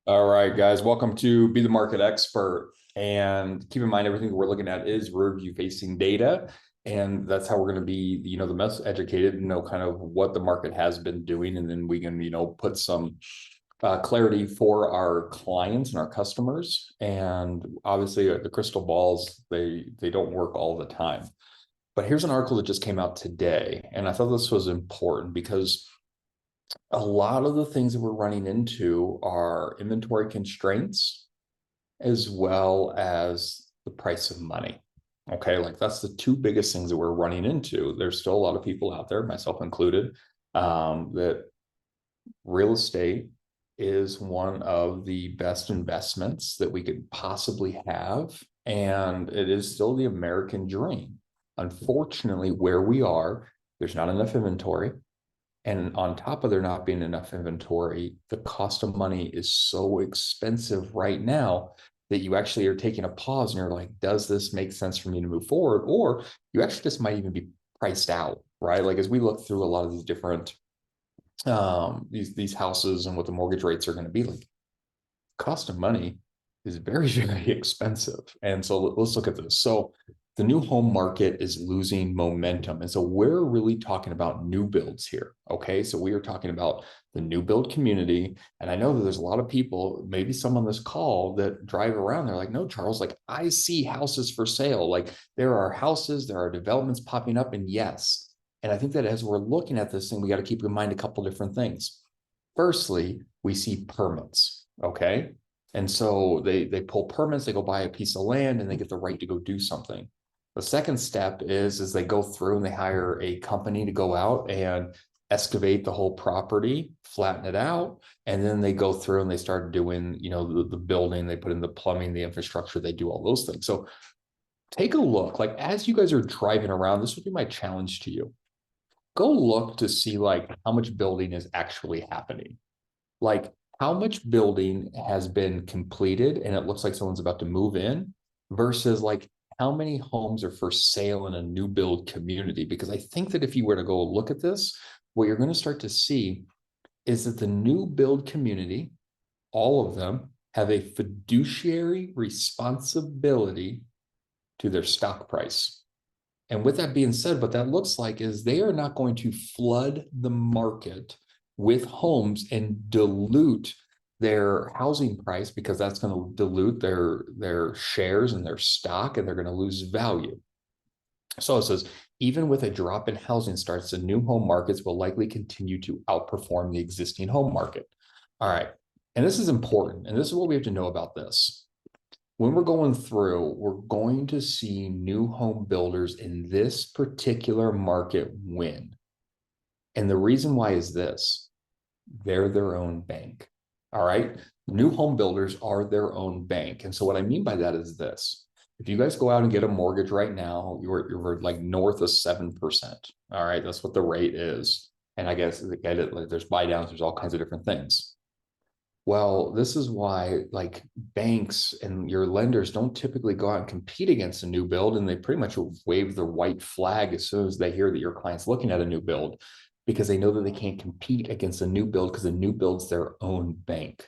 All right, guys, welcome to Be the Market Expert. And keep in mind, everything that we're looking at is rear-view facing data. And that's how we're going to be, the most educated and know kind of what the market has been doing. And then we can, put some clarity for our clients and our customers. And obviously, the crystal balls, they don't work all the time. But here's an article that just came out today. And I thought this was important because a lot of the things that we're running into are inventory constraints as well as the price of money. Okay, like that's the two biggest things that we're running into. There's still a lot of people out there, myself included, that real estate is one of the best investments that we could possibly have. And it is still the American dream. Unfortunately, where we are, there's not enough inventory. And on top of there not being enough inventory, the cost of money is so expensive right now that you actually are taking a pause and you're like, does this make sense for me to move forward? Or you actually just might even be priced out, right? Like as we look through a lot of these different these houses and what the mortgage rates are going to be like, cost of money is very, very expensive. And so let's look at this. So the new home market is losing momentum. And so we're really talking about new builds here. Okay. So we are talking about the new build community. And I know that there's a lot of people, maybe some on this call that drive around. They're like, no, Charles, like I see houses for sale. Like there are houses, there are developments popping up. And yes. And I think that as we're looking at this thing, we got to keep in mind a couple different things. Firstly, we see permits. Okay. And so they pull permits, they go buy a piece of land, and they get the right to go do something. The second step is they go through and they hire a company to go out and excavate the whole property, flatten it out, and then they go through and they start doing, the building, they put in the plumbing, the infrastructure, they do all those things. So take a look, like as you guys are driving around, this would be my challenge to you. Go look to see like how much building is actually happening. Like how much building has been completed and it looks like someone's about to move in versus like how many homes are for sale in a new build community. Because I think that if you were to go look at this, what you're going to start to see is that the new build community, all of them, have a fiduciary responsibility to their stock price. And with that being said, what that looks like is they are not going to flood the market with homes and dilute their housing price, because that's going to dilute their shares and their stock, and they're going to lose value. So it says, even with a drop in housing starts, the new home markets will likely continue to outperform the existing home market. All right. And this is important. And this is what we have to know about this. When we're going through, we're going to see new home builders in this particular market win. And the reason why is this: they're their own bank. All right. New home builders are their own bank. And so what I mean by that is this: if you guys go out and get a mortgage right now, you're like north of 7%. All right. That's what the rate is. And I guess get it, like there's buy downs, there's all kinds of different things. Well, this is why like banks and your lenders don't typically go out and compete against a new build, and they pretty much wave the white flag as soon as they hear that your client's looking at a new build, because they know that they can't compete against a new build because the new build's their own bank.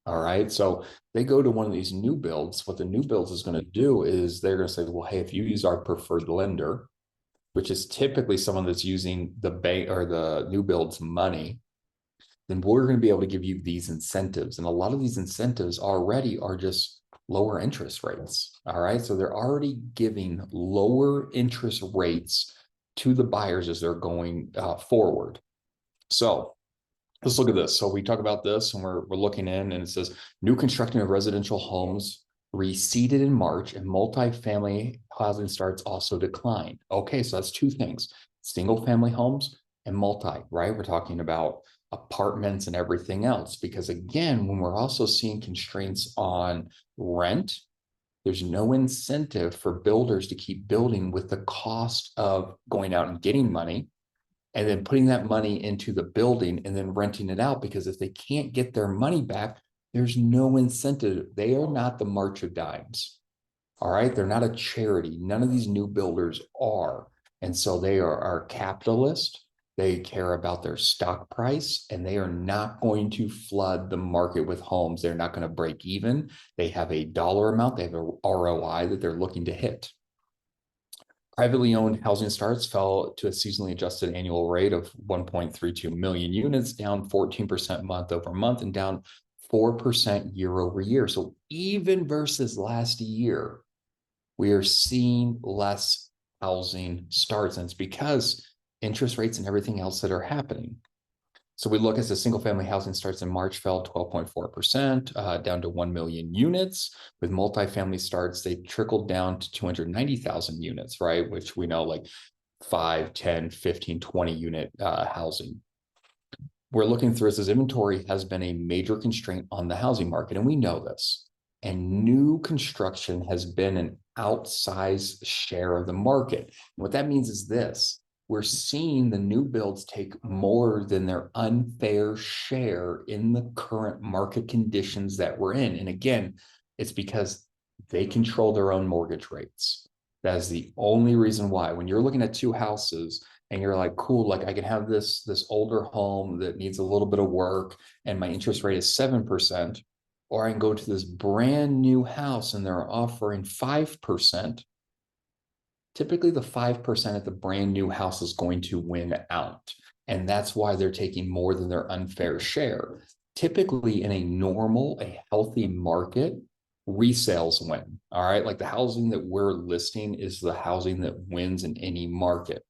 All right. So they go to one of these new builds. What the new builds is going to do is they're going to say, well, hey, if you use our preferred lender, which is typically someone that's using the bank or the new build's money, then we're going to be able to give you these incentives. And a lot of these incentives already are just lower interest rates. All right. So they're already giving lower interest rates to the buyers as they're going forward. So let's look at this. So we talk about this and we're looking in, and it says new construction of residential homes receded in March and multifamily housing starts also declined. Okay. So that's two things: single family homes and multi, right? We're talking about apartments and everything else. Because again, when we're also seeing constraints on rent, there's no incentive for builders to keep building with the cost of going out and getting money and then putting that money into the building and then renting it out. Because if they can't get their money back, there's no incentive. They are not the March of Dimes. All right. They're not a charity. None of these new builders are. And so they are capitalist. They care about their stock price, and they are not going to flood the market with homes. They're not going to break even. They have a dollar amount, they have a ROI that they're looking to hit. Privately owned housing starts fell to a seasonally adjusted annual rate of 1.32 million units, down 14% month over month and down 4% year over year. So even versus last year, we are seeing less housing starts. And it's because interest rates and everything else that are happening. So we look as the single family housing starts in March fell 12.4%, down to 1 million units. With multifamily starts, they trickled down to 290,000 units, right? Which we know like 5, 10, 15, 20 unit housing. We're looking through this as inventory has been a major constraint on the housing market, and we know this. And new construction has been an outsized share of the market. And what that means is this: we're seeing the new builds take more than their unfair share in the current market conditions that we're in. And again, it's because they control their own mortgage rates. That is the only reason why. When you're looking at two houses and you're like, cool, like I can have this older home that needs a little bit of work and my interest rate is 7%, or I can go to this brand new house and they're offering 5%. Typically the 5% at the brand new house is going to win out. And that's why they're taking more than their unfair share. Typically in a normal, a healthy market, resales win. All right. Like the housing that we're listing is the housing that wins in any market.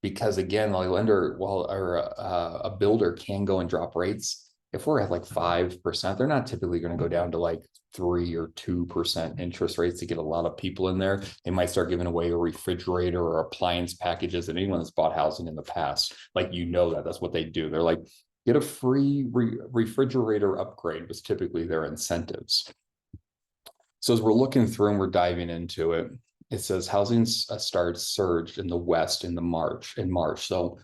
Because again, a lender, a builder can go and drop rates. If we're at like 5%, they're not typically going to go down to like 3 or 2% interest rates to get a lot of people in there. They might start giving away a refrigerator or appliance packages. And anyone that's bought housing in the past, like, that's what they do. They're like, get a free refrigerator upgrade was typically their incentives. So as we're looking through and we're diving into it, it says housing starts surged in the West in March. So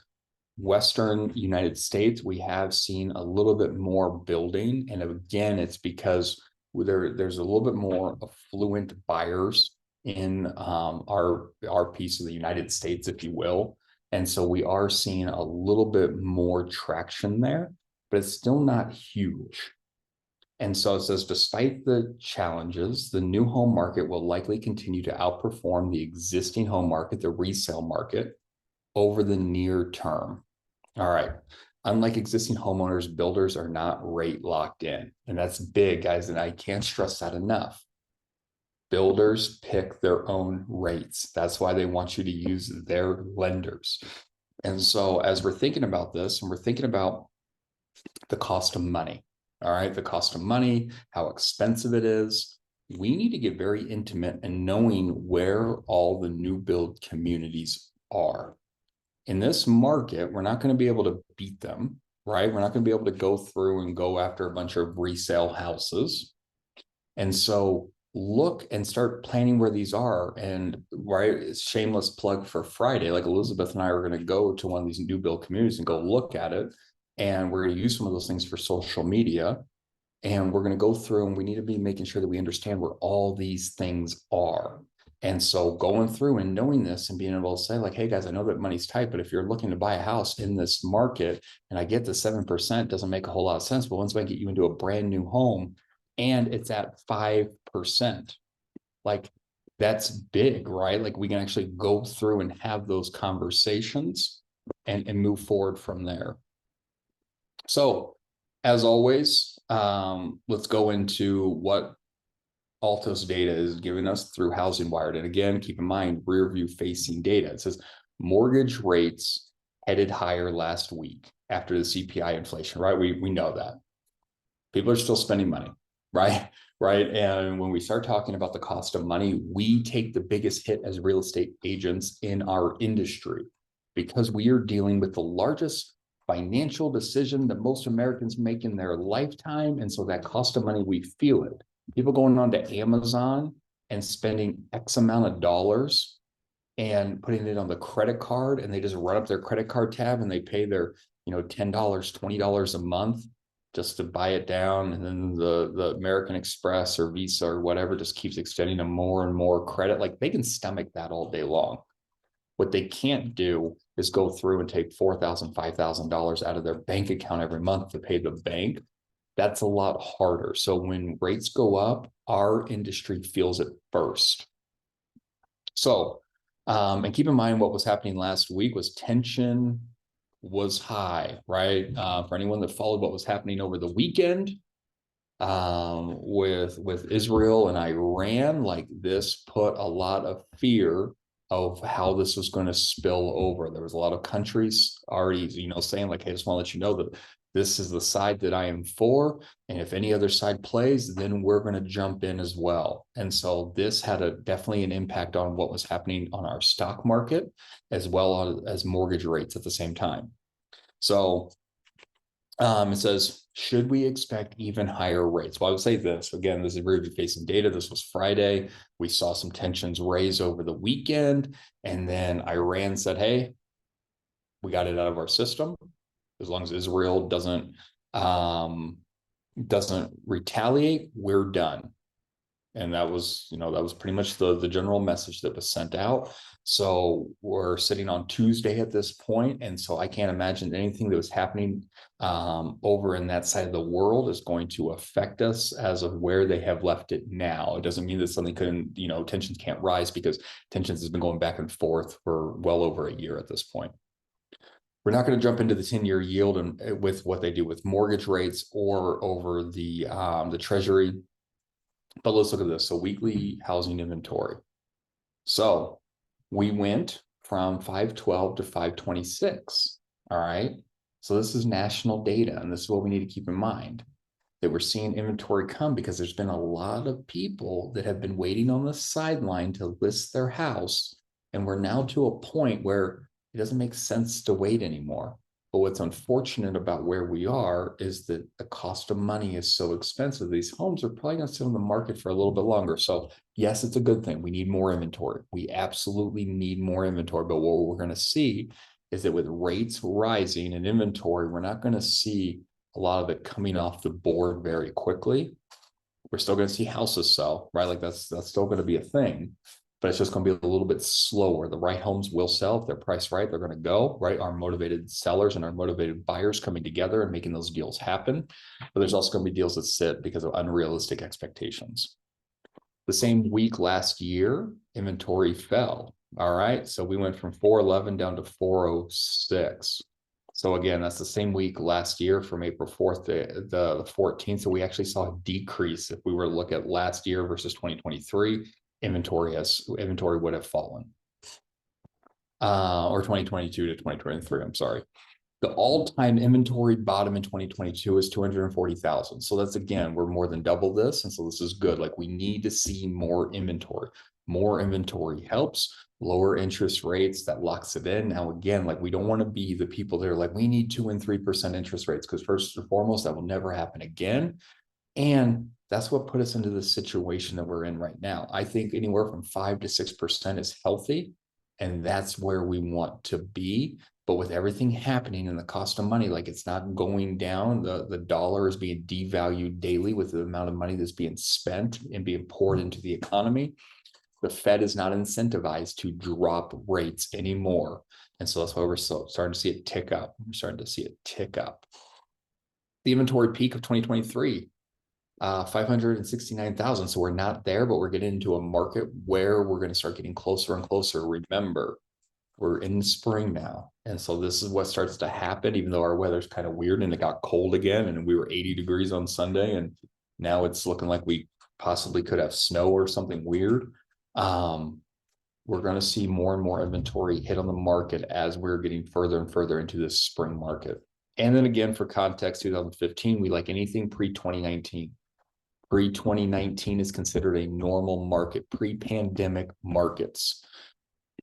Western United States, we have seen a little bit more building. And again, it's because there's a little bit more affluent buyers in our piece of the United States, if you will. And so we are seeing a little bit more traction there, but it's still not huge. And so it says, despite the challenges, the new home market will likely continue to outperform the existing home market, the resale market, over the near term. All right. Unlike existing homeowners, builders are not rate locked in. And that's big, guys. And I can't stress that enough. Builders pick their own rates. That's why they want you to use their lenders. And so as we're thinking about this, and we're thinking about the cost of money, all right, the cost of money, how expensive it is, we need to get very intimate in knowing where all the new build communities are. In this market, we're not going to be able to beat them, right? We're not going to be able to go through and go after a bunch of resale houses. And so look and start planning where these are. And right, shameless plug for Friday, like Elizabeth and I are going to go to one of these new build communities and go look at it. And we're going to use some of those things for social media. And we're going to go through and we need to be making sure that we understand where all these things are. And so going through and knowing this and being able to say like, hey guys, I know that money's tight, but if you're looking to buy a house in this market and I get the 7% doesn't make a whole lot of sense. But once I get you into a brand new home and it's at 5%, like that's big, right? Like we can actually go through and have those conversations and move forward from there. So as always, let's go into what Altos data is giving us through Housing Wired. And again, keep in mind, rear view facing data. It says mortgage rates headed higher last week after the CPI inflation, right? We know that. People are still spending money, right? Right. And when we start talking about the cost of money, we take the biggest hit as real estate agents in our industry because we are dealing with the largest financial decision that most Americans make in their lifetime. And so that cost of money, we feel it. People going on to Amazon and spending X amount of dollars and putting it on the credit card, and they just run up their credit card tab and they pay their, $10, $20 a month just to buy it down. And then the American Express or Visa or whatever just keeps extending them more and more credit. Like they can stomach that all day long. What they can't do is go through and take $4,000, $5,000 out of their bank account every month to pay the bank. That's a lot harder. So when rates go up, our industry feels it first. So, and keep in mind what was happening last week was tension was high, right? For anyone that followed what was happening over the weekend, with Israel and Iran, like this put a lot of fear of how this was going to spill over. There was a lot of countries already, saying like, hey, I just want to let you know that this is the side that I am for. And if any other side plays, then we're going to jump in as well. And so this had definitely an impact on what was happening on our stock market, as well as mortgage rates at the same time. So it says, should we expect even higher rates? Well, I would say this, again, this is rearview facing data. This was Friday. We saw some tensions raise over the weekend. And then Iran said, hey, we got it out of our system. As long as Israel doesn't retaliate, we're done. And that was pretty much the general message that was sent out. So we're sitting on Tuesday at this point. And so I can't imagine anything that was happening over in that side of the world is going to affect us as of where they have left it now. It doesn't mean that something couldn't, tensions can't rise, because tensions has been going back and forth for well over a year at this point. We're not going to jump into the 10-year yield and with what they do with mortgage rates or over the Treasury. But let's look at this. So weekly housing inventory. So we went from 512 to 526. All right. So this is national data. And this is what we need to keep in mind, that we're seeing inventory come because there's been a lot of people that have been waiting on the sideline to list their house. And we're now to a point where it doesn't make sense to wait anymore. But what's unfortunate about where we are is that the cost of money is so expensive. These homes are probably going to sit on the market for a little bit longer. So yes, it's a good thing. We need more inventory. We absolutely need more inventory. But what we're going to see is that with rates rising and inventory, we're not going to see a lot of it coming off the board very quickly. We're still going to see houses sell, right? Like that's still going to be a thing. But it's just going to be a little bit slower. The right homes will sell. If they're priced right, they're going to go, right? Our motivated sellers and our motivated buyers coming together and making those deals happen. But there's also going to be deals that sit because of unrealistic expectations. The same week last year, inventory fell. All right. So we went from 411 down to 406. So again, that's the same week last year from April 4th to the 14th. So we actually saw a decrease if we were to look at last year versus 2023. Inventory would have fallen, or 2022 to 2023. I'm sorry. The all-time inventory bottom in 2022 is 240,000. So that's, again, we're more than double this. And so this is good. Like, we need to see more inventory. More inventory helps. Lower interest rates, that locks it in. Now, again, like, we don't want to be the people that are like, we need 2% and 3% interest rates, because first and foremost, that will never happen again. And that's what put us into the situation that we're in right now. I think anywhere from 5 to 6% is healthy, and that's where we want to be. But with everything happening and the cost of money, like, it's not going down. The dollar is being devalued daily with the amount of money that's being spent and being poured into the economy. The Fed is not incentivized to drop rates anymore. And so that's why we're starting to see it tick up. We're starting to see it tick up. The inventory peak of 2023. 569,000. So we're not there, but we're getting into a market where we're going to start getting closer and closer. Remember, we're in spring now. And so this is what starts to happen, even though our weather's kind of weird and it got cold again. And we were 80 degrees on Sunday. And now it's looking like we possibly could have snow or something weird. We're going to see more and more inventory hit on the market as we're getting further and further into this spring market. And then again, for context, 2015, we like anything pre-2019. Pre-2019 is considered a normal market, pre-pandemic markets.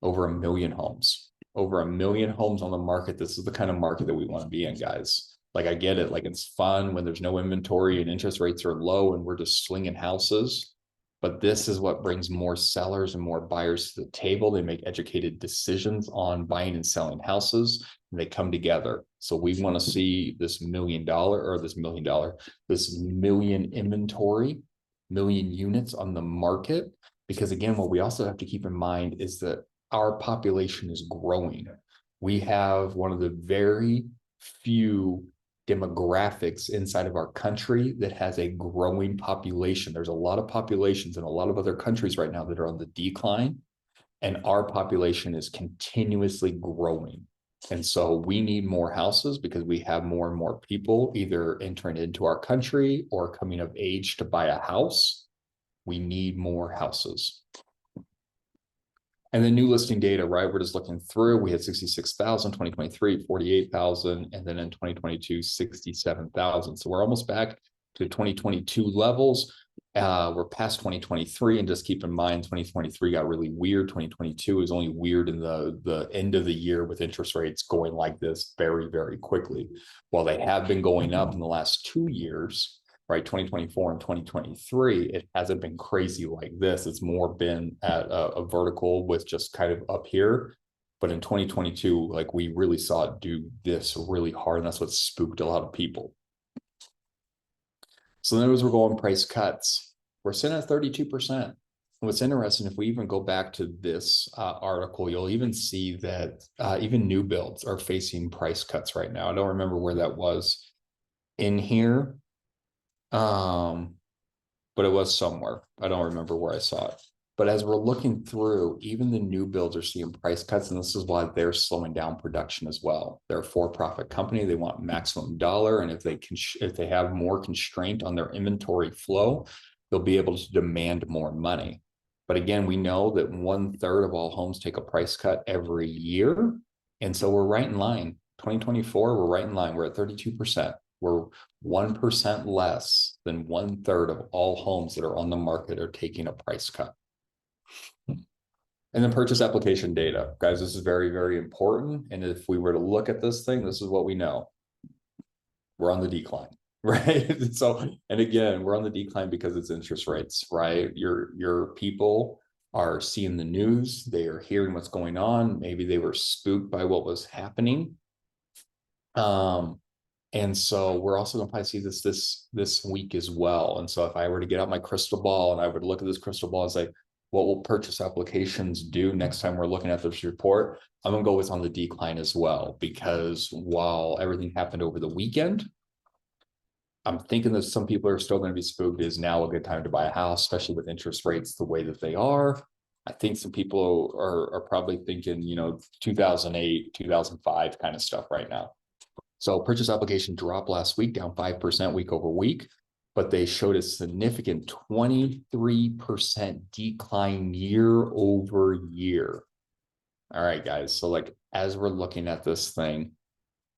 Over 1 million homes. Over 1 million homes on the market. This is the kind of market that we want to be in, guys. Like, I get it. Like, it's fun when there's no inventory and interest rates are low and we're just slinging houses. But this is what brings more sellers and more buyers to the table. They make educated decisions on buying and selling houses, and they come together. So we want to see this $1 million inventory, million units on the market. Because again, what we also have to keep in mind is that our population is growing. We have one of the very few demographics inside of our country that has a growing population. There's a lot of populations in a lot of other countries right now that are on the decline, and our population is continuously growing. And so we need more houses because we have more and more people either entering into our country or coming of age to buy a house. We need more houses. And the new listing data, right? We're just looking through. We had 66,000, 2023, 48,000, and then in 2022, 67,000. So we're almost back to 2022 levels. We're past 2023, and just keep in mind, 2023 got really weird. 2022 is only weird in the end of the year with interest rates going like this very, very quickly. While they have been going up in the last 2 years, right, 2024 and 2023, it hasn't been crazy like this. It's more been at a vertical with just kind of up here. But in 2022, like we really saw it do this really hard, and that's what spooked a lot of people. So then as we're going price cuts, we're sitting at 32%. And what's interesting, if we even go back to this article, you'll even see that even new builds are facing price cuts right now. I don't remember where that was in here. But it was somewhere. I don't remember where I saw it. But as we're looking through, even the new builds are seeing price cuts, and this is why they're slowing down production as well. They're a for-profit company. They want maximum dollar, and if they have more constraint on their inventory flow, they'll be able to demand more money. But again, we know that 1/3 of all homes take a price cut every year, and so we're right in line. 2024, we're right in line. We're at 32%. We're 1% less than 1/3 of all homes that are on the market are taking a price cut. And then purchase application data. Guys, this is very, very important. And if we were to look at this thing, this is what we know. We're on the decline, right? So, and again, we're on the decline because it's interest rates, right? Your people are seeing the news. They are hearing what's going on. Maybe they were spooked by what was happening. And so we're also going to probably see this week as well. And so if I were to get out my crystal ball and I would look at this crystal ball and say, what will purchase applications do next time we're looking at this report? I'm going to go with on the decline as well, because while everything happened over the weekend, I'm thinking that some people are still going to be spooked. Is now a good time to buy a house, especially with interest rates the way that they are. I think some people are probably thinking, 2008, 2005 kind of stuff right now. So purchase application dropped last week, down 5% week over week, but they showed a significant 23% decline year over year. All right, guys. So like, as we're looking at this thing,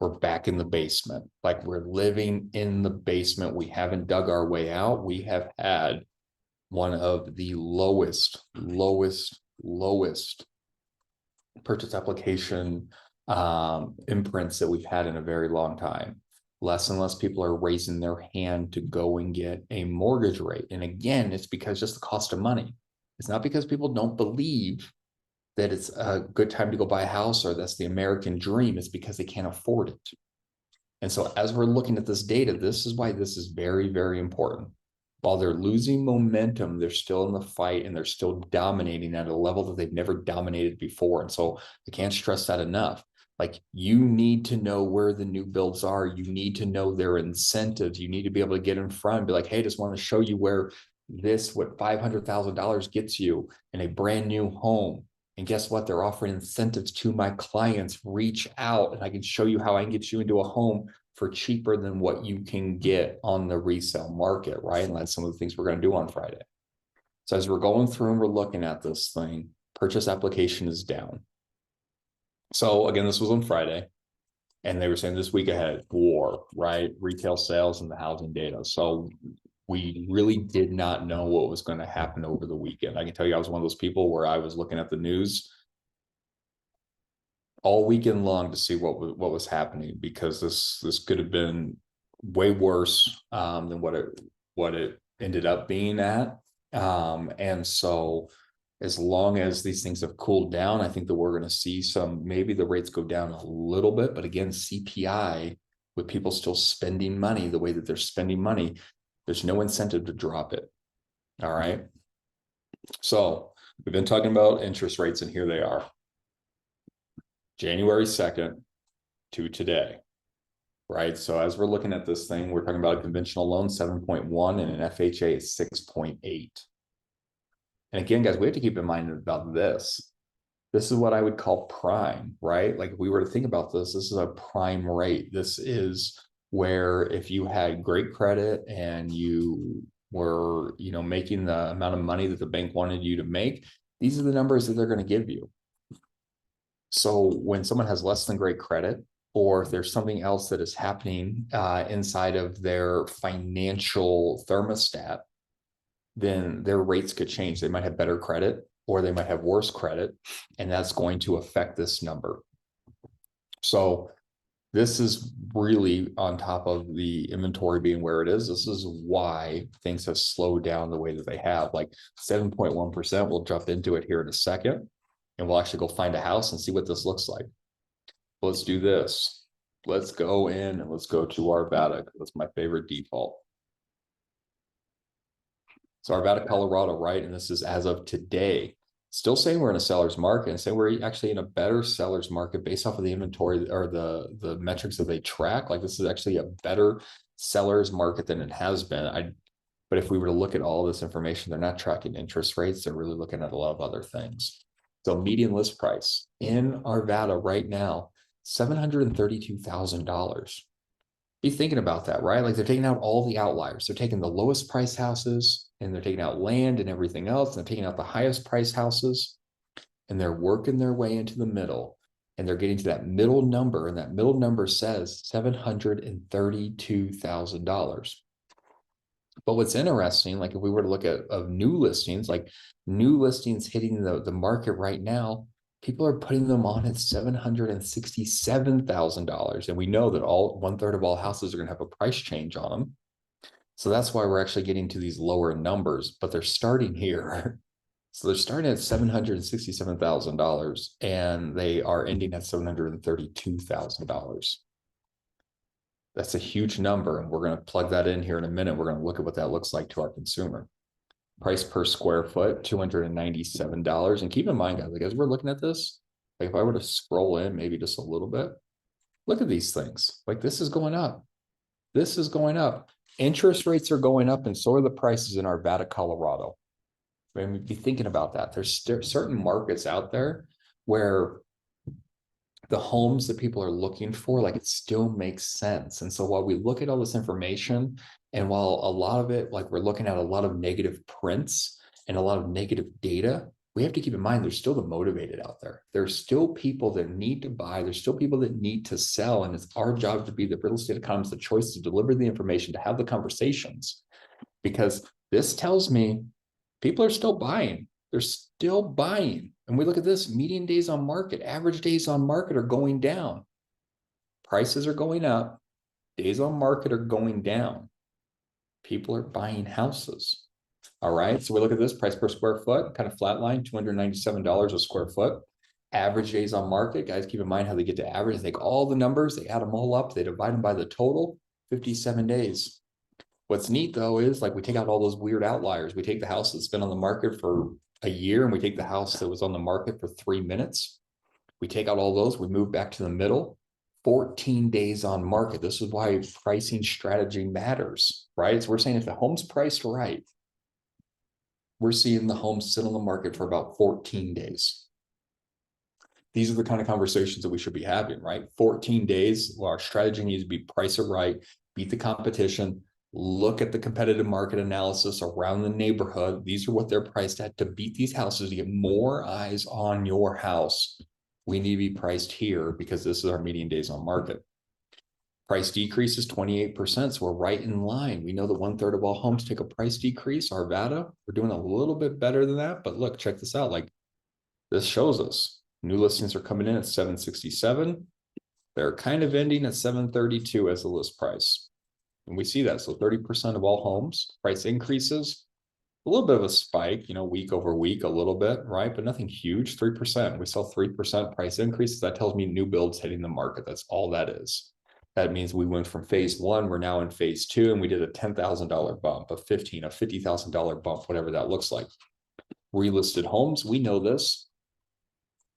we're back in the basement. Like we're living in the basement. We haven't dug our way out. We have had one of the lowest purchase application imprints that we've had in a very long time. Less and less people are raising their hand to go and get a mortgage rate. And again, it's because just the cost of money. It's not because people don't believe that it's a good time to go buy a house or that's the American dream. It's because they can't afford it. And so as we're looking at this data, this is why this is very, very important. While they're losing momentum, they're still in the fight and they're still dominating at a level that they've never dominated before. And so I can't stress that enough. Like, you need to know where the new builds are. You need to know their incentives. You need to be able to get in front and be like, hey, I just want to show you where what $500,000 gets you in a brand new home. And guess what? They're offering incentives to my clients. Reach out and I can show you how I can get you into a home for cheaper than what you can get on the resale market, right? And that's some of the things we're going to do on Friday. So as we're going through and we're looking at this thing, purchase application is down. So again, this was on Friday, and they were saying this week ahead, war, right? Retail sales and the housing data. So we really did not know what was going to happen over the weekend. I can tell you, I was one of those people where I was looking at the news all weekend long to see what was happening, because this could have been way worse than what it ended up being at. And so as long as these things have cooled down, I think that we're going to see maybe the rates go down a little bit. But again, CPI, with people still spending money the way that they're spending money, there's no incentive to drop it. All right. So we've been talking about interest rates, and here they are. January 2nd to today, right? So as we're looking at this thing, we're talking about a conventional loan 7.1 and an FHA is 6.8. And again, guys, we have to keep in mind about this. This is what I would call prime, right? Like if we were to think about this, this is a prime rate. This is where if you had great credit and you were, making the amount of money that the bank wanted you to make, these are the numbers that they're going to give you. So when someone has less than great credit, or if there's something else that is happening inside of their financial thermostat, then their rates could change. They might have better credit or they might have worse credit, and that's going to affect this number. So this is really on top of the inventory being where it is. This is why things have slowed down the way that they have. Like 7.1%, we'll jump into it here in a second, and we'll actually go find a house and see what this looks like. Let's do this. Let's go in and let's go to Arvada. That's my favorite default. So Arvada, Colorado, right? And this is as of today. Still saying we're in a seller's market and saying we're actually in a better seller's market based off of the inventory or the metrics that they track. Like this is actually a better seller's market than it has been. But if we were to look at all this information, they're not tracking interest rates. They're really looking at a lot of other things. So median list price in Arvada right now, $732,000. Be thinking about that, right? Like they're taking out all the outliers. They're taking the lowest price houses and they're taking out land and everything else. And they're taking out the highest price houses and they're working their way into the middle and they're getting to that middle number. And that middle number says $732,000. But what's interesting, like if we were to look at of new listings, like new listings hitting the market right now, people are putting them on at $767,000. And we know that 1/3 of all houses are going to have a price change on them. So that's why we're actually getting to these lower numbers, but they're starting here. So they're starting at $767,000 and they are ending at $732,000. That's a huge number. And we're going to plug that in here in a minute. We're going to look at what that looks like to our consumer. Price per square foot, $297. And keep in mind, guys, like as we're looking at this, like if I were to scroll in maybe just a little bit, look at these things. Like this is going up. This is going up. Interest rates are going up, and so are the prices in Arvada, Colorado. I mean, be thinking about that. There's certain markets out there where the homes that people are looking for, like it still makes sense. And so while we look at all this information, and while a lot of it, like we're looking at a lot of negative prints and a lot of negative data, we have to keep in mind there's still the motivated out there. There's still people that need to buy. There's still people that need to sell. And it's our job to be the real estate economist, the choice to deliver the information, to have the conversations, because this tells me people are still buying. They're still buying. And we look at this, median days on market, average days on market are going down. Prices are going up. Days on market are going down. People are buying houses. All right. So we look at this price per square foot, kind of flat line, $297 a square foot. Average days on market, guys, keep in mind how they get to average. They take all the numbers, they add them all up, they divide them by the total, 57 days. What's neat though is like we take out all those weird outliers. We take the house that's been on the market for a year and we take the house that was on the market for 3 minutes. We take out all those, we move back to the middle, 14 days on market. This is why pricing strategy matters, right? So we're saying if the home's priced right, we're seeing the home sit on the market for about 14 days. These are the kind of conversations that we should be having, right? 14 days, well, our strategy needs to be price it right, beat the competition, look at the competitive market analysis around the neighborhood. These are what they're priced at to beat these houses, to get more eyes on your house. We need to be priced here because this is our median days on market. Price decrease is 28%, so we're right in line. We know that 1/3 of all homes take a price decrease. Arvada, we're doing a little bit better than that, but look, check this out. Like this shows us new listings are coming in at 767. They're kind of ending at 732 as the list price. And we see that. So 30% of all homes, price increases, a little bit of a spike, week over week, a little bit, right? But nothing huge, 3%. We saw 3% price increases. That tells me new builds hitting the market. That's all that is. That means we went from phase 1, we're now in phase 2, and we did a $10,000 bump, a $50,000 bump, whatever that looks like. Relisted homes, we know this.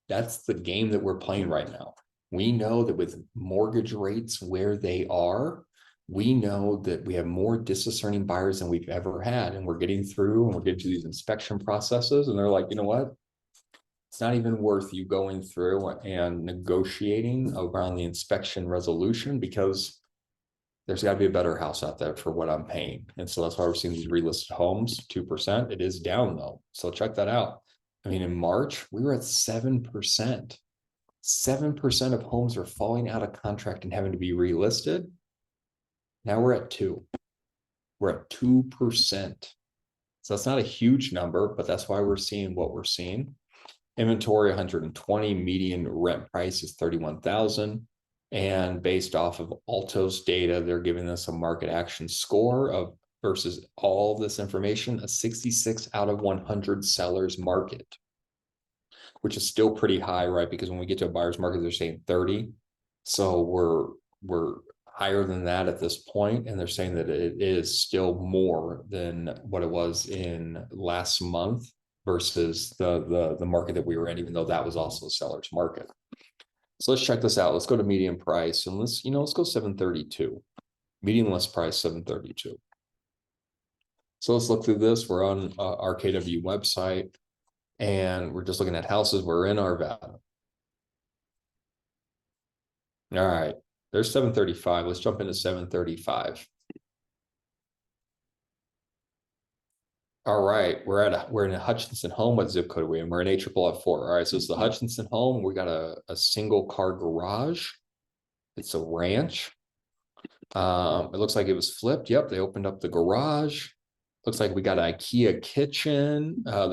that's the game that we're playing right now. We know that with mortgage rates where they are, we know that we have more discerning buyers than we've ever had. And we're getting through and we're getting to these inspection processes. And they're like, you know what? It's not even worth you going through and negotiating around the inspection resolution, because there's got to be a better house out there for what I'm paying. And so that's why we're seeing these relisted homes, 2%. It is down though. So check that out. I mean, in March, we were at 7%. 7% of homes are falling out of contract and having to be relisted. Now we're at 2. We're at 2%. So that's not a huge number, but that's why we're seeing what we're seeing. Inventory 120, median rent price is 31,000. And based off of Alto's data, they're giving us a market action score of versus all this information, a 66 out of 100 sellers market, which is still pretty high, right? Because when we get to a buyer's market, they're saying 30. So we're higher than that at this point, and they're saying that it is still more than what it was in last month versus the market that we were in, even though that was also a seller's market. So let's check this out. Let's go to median price and let's go 732. Median list price 732. So let's look through this. We're on RKW website and we're just looking at houses. We're in Arvada. All right, there's 735. Let's jump into 735. All right, we're in a Hutchinson home. What zip code are we in? We're in AFFF4. All right, so it's the Hutchinson home. We got a single car garage. It's a ranch. It looks like it was flipped. Yep, they opened up the garage. Looks like we got an IKEA kitchen. I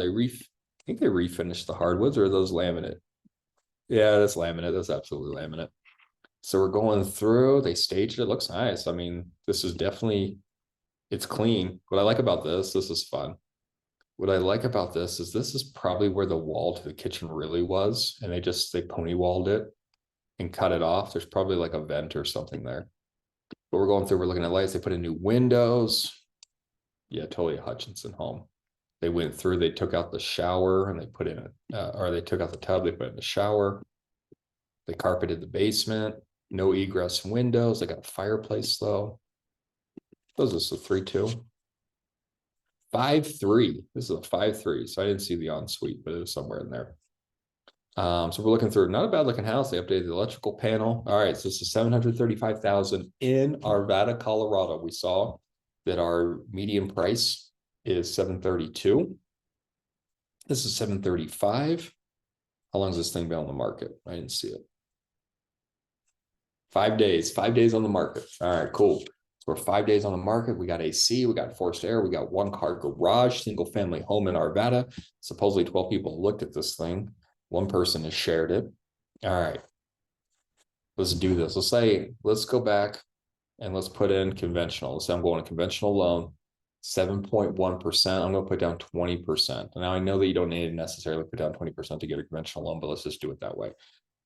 think they refinished the hardwoods, or are those laminate? Yeah, that's laminate. That's absolutely laminate. So we're going through. They staged it. Looks nice. I mean, this is definitely, it's clean. What I like about this is fun. What I like about this is probably where the wall to the kitchen really was, and they pony walled it and cut it off. There's probably like a vent or something there. But we're going through, we're looking at lights. They put in new windows. Yeah, totally a Hutchinson home. They went through, they took out the shower and they put in or they took out the tub, they put in the shower. They carpeted the basement, no egress windows. They got a fireplace though. Those are the 3.2. 5.3. This is a 5.3. So I didn't see the ensuite, but it was somewhere in there. So we're looking through, not a bad looking house. They updated the electrical panel. All right, so this is 735,000 in Arvada, Colorado. We saw that our median price is 732. This is 735. How long has this thing been on the market? I didn't see it. 5 days. 5 days on the market. All right, cool. So we're 5 days on the market. We got AC, we got forced air, we got one car garage, single family home in Arvada. Supposedly 12 people looked at this thing. One person has shared it. All right, let's do this. Let's go back and let's put in conventional. Let's say I'm going to conventional loan, 7.1%. I'm going to put down 20%. Now I know that you don't need to necessarily put down 20% to get a conventional loan, but let's just do it that way.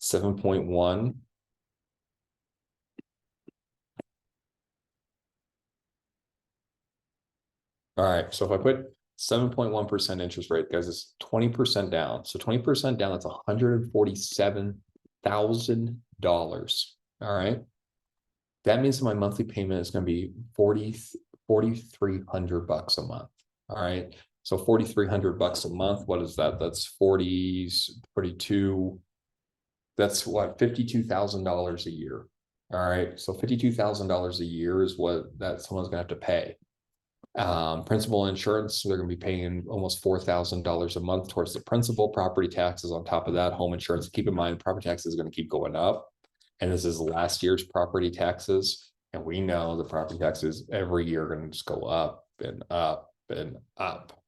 7.1. All right, so if I put 7.1% interest rate, guys, it's 20% down. So 20% down, that's $147,000. All right. That means my monthly payment is going to be $4,300 a month. All right. So $4,300 a month. What is that? That's 42. That's what, $52,000 a year. All right. So $52,000 a year is what that someone's going to have to pay. Principal insurance, so they're going to be paying almost $4,000 a month towards the principal. Property taxes on top of that. Home insurance. Keep in mind, property taxes is going to keep going up, and this is last year's property taxes, and we know the property taxes every year are going to just go up and up and up.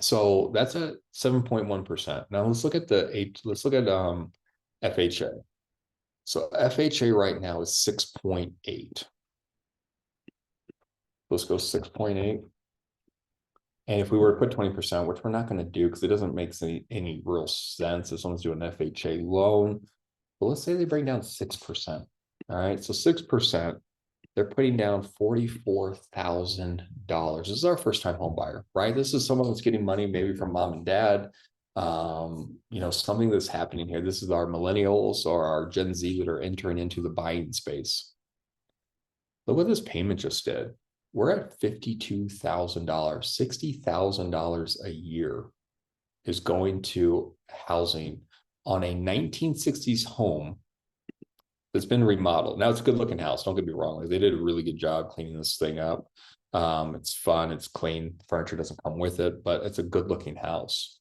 So that's at 7.1%. Now let's look at FHA. So FHA right now is 6.8. Let's go 6.8. And if we were to put 20%, which we're not going to do because it doesn't make any real sense if someone's doing an FHA loan, but let's say they bring down 6%. All right, so 6%, they're putting down $44,000. This is our first time home buyer, right? This is someone that's getting money maybe from mom and dad. Something that's happening here. This is our millennials or our Gen Z that are entering into the buying space. Look what this payment just did. We're at $52,000, $60,000 a year is going to housing on a 1960s home that's been remodeled. Now it's a good looking house. Don't get me wrong. Like, they did a really good job cleaning this thing up. It's fun. It's clean. Furniture doesn't come with it, but it's a good looking house.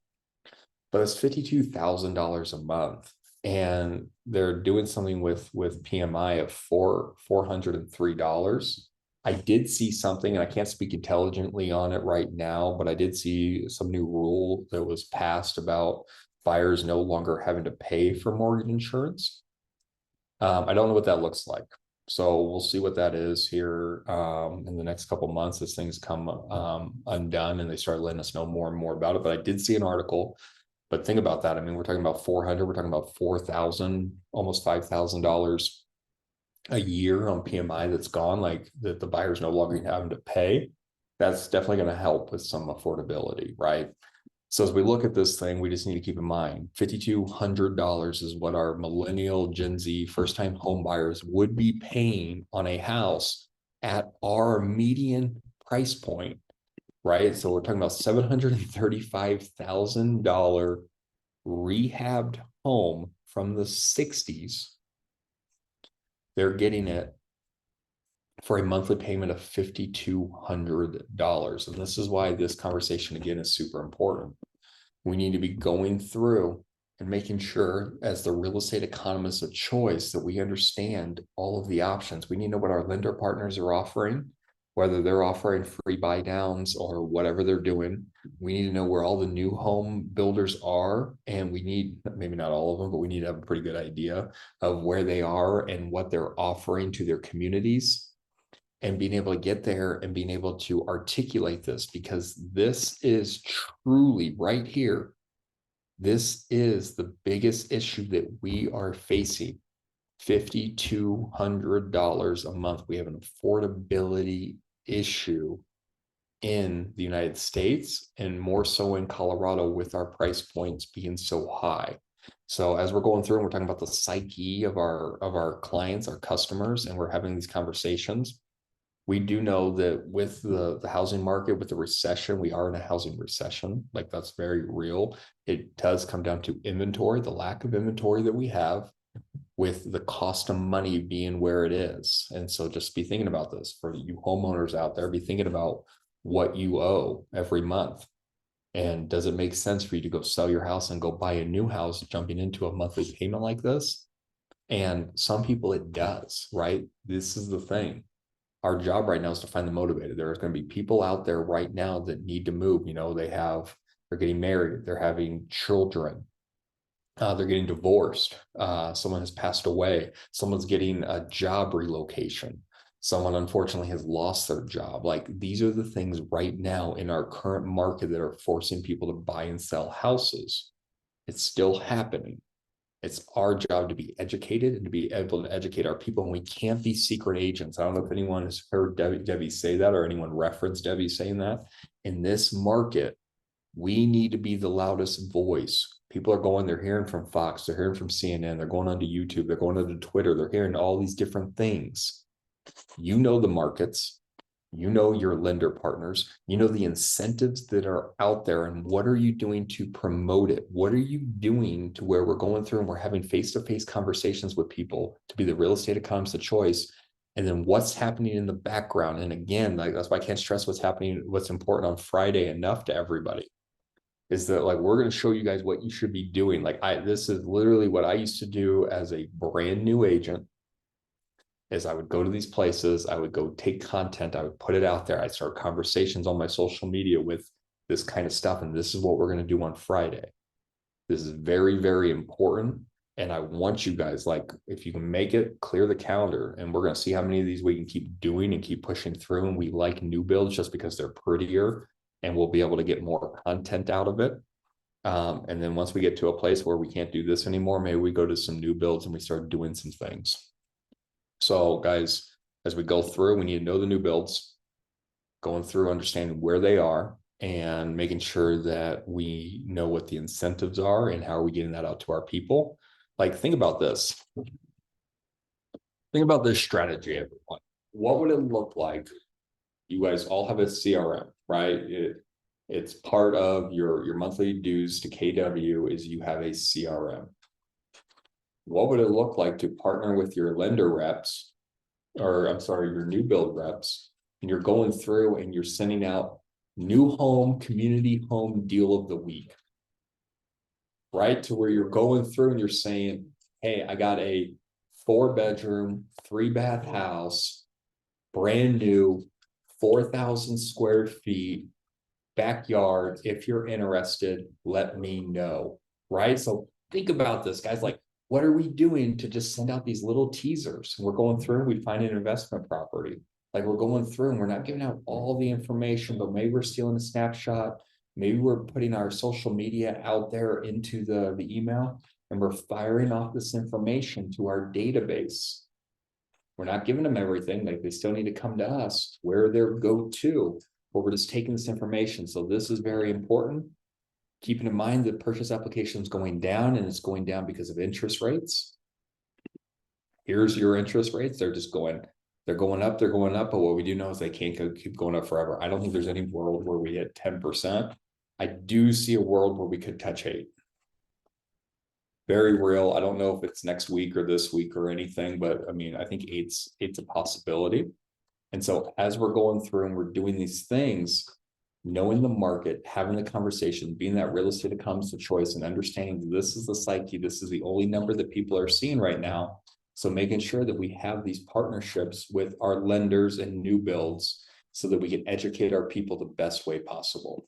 But it's $52,000 a month, and they're doing something with PMI of $403. I did see something, and I can't speak intelligently on it right now, but I did see some new rule that was passed about buyers no longer having to pay for mortgage insurance. I don't know what that looks like. So we'll see what that is here in the next couple of months as things come undone and they start letting us know more and more about it. But I did see an article. But think about that. I mean, we're talking about 400, we're talking about 4,000, almost $5,000 a year on PMI that's gone, like that the buyer's no longer having to pay. That's definitely going to help with some affordability, right? So as we look at this thing, we just need to keep in mind $5,200 is what our millennial Gen Z first-time home buyers would be paying on a house at our median price point, right? So we're talking about $735,000 rehabbed home from the 60s. They're getting it for a monthly payment of $5,200. And this is why this conversation, again, is super important. We need to be going through and making sure, as the real estate economists of choice, that we understand all of the options. We need to know what our lender partners are offering, whether they're offering free buy downs or whatever they're doing. We need to know where all the new home builders are, and we need, maybe not all of them, but we need to have a pretty good idea of where they are and what they're offering to their communities, and being able to get there and being able to articulate this, because this is truly right here. This is the biggest issue that we are facing. $5,200 a month. We have an affordability issue in the United States, and more so in Colorado, with our price points being so high. So as we're going through and we're talking about the psyche of our clients, our customers, and we're having these conversations, we do know that with the housing market, with the recession, we are in a housing recession. Like, that's very real. It does come down to inventory, the lack of inventory that we have, with the cost of money being where it is. And so just be thinking about this for you homeowners out there. Be thinking about what you owe every month. And does it make sense for you to go sell your house and go buy a new house, jumping into a monthly payment like this? And some people it does, right? This is the thing. Our job right now is to find the motivated. There's going to be people out there right now that need to move. They're getting married, they're having children, they're getting divorced, someone has passed away, someone's getting a job relocation, someone unfortunately has lost their job. Like, these are the things right now in our current market that are forcing people to buy and sell houses. It's still happening. It's our job to be educated and to be able to educate our people. And we can't be secret agents. I don't know if anyone has heard Debbie say that, or anyone referenced Debbie saying that. In this market, we need to be the loudest voice. People are going, they're hearing from Fox, they're hearing from CNN, they're going onto YouTube, they're going onto Twitter, they're hearing all these different things. You know the markets, you know your lender partners, you know the incentives that are out there, and what are you doing to promote it? What are you doing to where we're going through and we're having face-to-face conversations with people to be the real estate economists of choice? And then what's happening in the background? And again, like, that's why I can't stress what's happening, what's important on Friday enough to everybody, is that, like, we're going to show you guys what you should be doing. This is literally what I used to do as a brand new agent. Is I would go to these places, I would go take content, I would put it out there, I'd start conversations on my social media with this kind of stuff. And this is what we're going to do on Friday. This is very, very important. And I want you guys, like, if you can make it, clear the calendar, and we're going to see how many of these we can keep doing and keep pushing through. And we like new builds just because they're prettier, and we'll be able to get more content out of it. And then once we get to a place where we can't do this anymore, maybe we go to some new builds and we start doing some things. So guys, as we go through, we need to know the new builds, going through, understanding where they are, and making sure that we know what the incentives are and how are we getting that out to our people. Like, think about this. Think about this strategy, everyone. What would it look like? You guys all have a CRM, right? It's part of your monthly dues to KW is you have a CRM. What would it look like to partner with your lender reps, or I'm sorry, your new build reps, and you're going through and you're sending out new home, community home deal of the week, right? To where you're going through and you're saying, hey, I got a 4-bedroom, 3-bath house, brand new, 4,000 square feet, backyard. If you're interested, let me know, right? So think about this, guys. Like, what are we doing to just send out these little teasers? We're going through and we find an investment property. Like, we're going through and we're not giving out all the information, but maybe we're stealing a snapshot. Maybe we're putting our social media out there into the email, and we're firing off this information to our database. We're not giving them everything. Like, they still need to come to us where their go-to, but we're just taking this information. So this is very important. Keeping in mind that purchase application is going down, and it's going down because of interest rates. Here's your interest rates. They're going up, but what we do know is they can't keep going up forever. I don't think there's any world where we hit 10%. I do see a world where we could touch 8. Very real. I don't know if it's next week or this week or anything, but I mean, I think eight's a possibility. And so as we're going through and we're doing these things, knowing the market, having the conversation, being that real estate economist of choice, and understanding this is the psyche, this is the only number that people are seeing right now. So making sure that we have these partnerships with our lenders and new builds so that we can educate our people the best way possible.